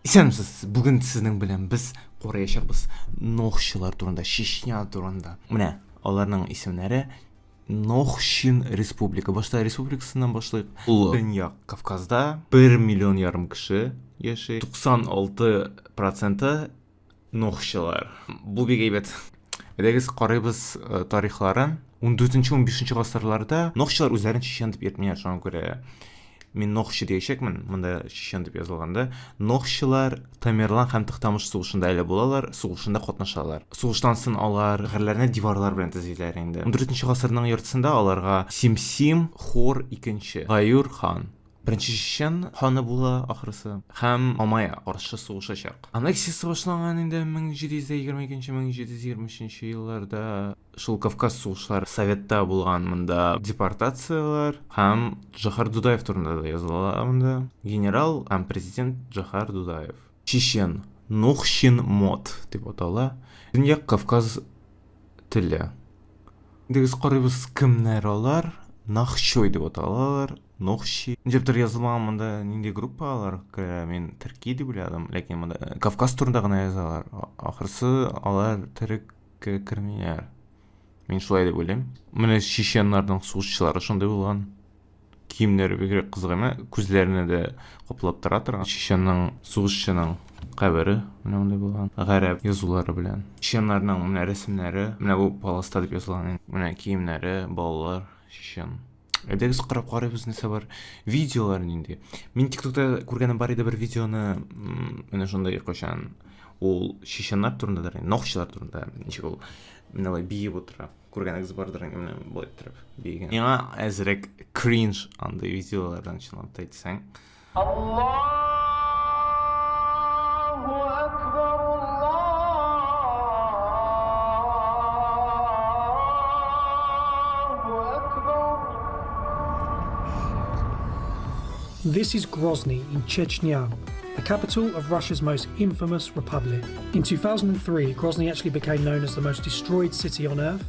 Исәнмесез, бүген сезнең белән без караячакбыз Нохчылар турында, Чечня турында. Менә аларның исемнәре Нохчин Республика. Башта республикасыннан башлыйк. Ул Төньяк Кавказда 1,5 миллион кеше яши. 96% Нохчылар. Бу бик әйбәт. Әйдәгез карыйбыз тарихларын. 14-15 гасырларда Нохчылар үзләрен чечен дип йөртмиләр, шуңа күрә мин Нохчы диячәкмен, монда чечен дип язылганда. Нохчылар Тамерлан һәм Тохтамыш сугышында әле булалар, сугышында катнашалар. Сугыштан соң алар гырләрне диварлар белән төзиләр инде. 14 гасырның яртысында аларга Симсим Хор 2, Гаюр хан, беренче чечен ханы була ахрысы, һәм Мамай каршы сугышачак. Аннексиясы башланган инде 1722-1723 елларда. Шул Кавказ сугышлары Советта булган, монда депортациялар һәм Джохар Дудаев турында да языла монда. Генерал һәм президент Джохар Дудаев. Чечен Нохчин мод дип атала. Төньяк Кавказ теле. Дигез карыйбыз кемнәр алар? Нахчой дип аталалар. Нохчи. Ниндидер язылган монда нинди группалар? Мин Төрки дип уйладым, ләкин монда Кавказ турында гына язалар. Ахрысы алар төреккә кермиләр. Мин шулай дип уйлыйм. Менә чеченнарның сугышчылары шундай булган. Киемнәре бик кызык әмма, күзләренә дә каплап тора торган. Чеченнең сугышчының кабере менә мондай булган. Гарәп язулары белән. Чеченнарның менә рәсемнәре, менә бу паласта дип язылган. Менә киемнәре, балалар, чечен. Әйдәгез карап карыйбыз, нәрсә бар. Видеолар нинди. Мин TikTok'та күргәнем бар иде бер видеоны, менә шундай кайчан. Ул чеченнар турында, Нохчылар турында. Ничек ул менә биеп утыра. Күргәнегез бардыр, менә булай торып биегән. Миңа әзрәк кринж андай видеолардан чынлап әйтсәң. This is Grozny in Chechnya, the capital of Russia's most infamous republic. In 2003, Grozny actually became known as the most destroyed city on earth.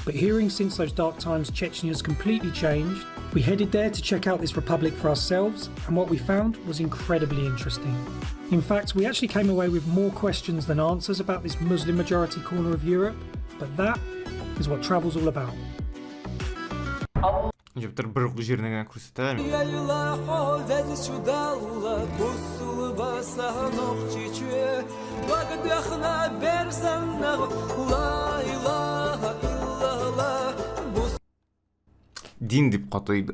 But hearing since those dark times Chechnya has completely changed, we headed there to check out this republic for ourselves, and what we found was incredibly interesting. In fact, we actually came away with more questions than answers about this Muslim majority corner of Europe, but that is what travel's all about. Ниндидер бер җирне генә күрсәтәләр. Дин дип каты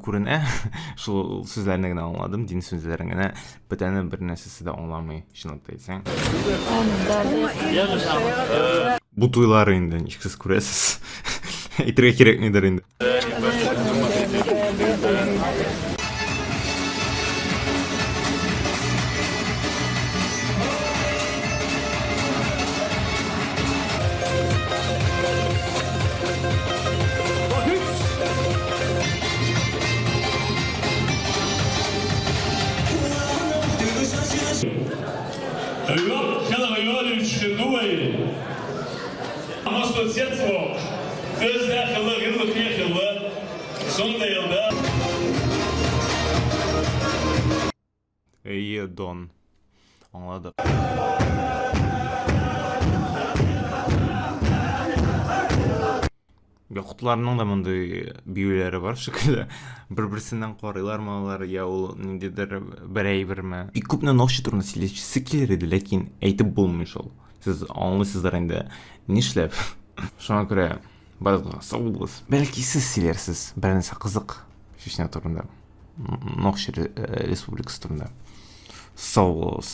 күренә. Шул сүзләрне генә аңладым, дин сүзләрен генә. Бөтәне бер нәрсәсе дә аңламый, чынлап әйтсәң. Бу туйлар инде ничексез күрәсез. Әйтергә кирәкмидер инде. Дон. Аңлады. Якутларның да мондай биюләре бар шикелле. Бер-берсеннән карыйлармы алар, я ул ниндидер бер әйберме. Бик күпне Нохчы турында сөйләшәсе килер иде, ләкин әйтеп булмый шул. Сез аңлыйсыздар инде. Нишләп? Шуңа күрә барлыгы сау булыгыз. Бәлки сез сөйләрсез, бер нәрсә кызык Чечня турында. Нохчы Республикасы турында. Сау булыгыз.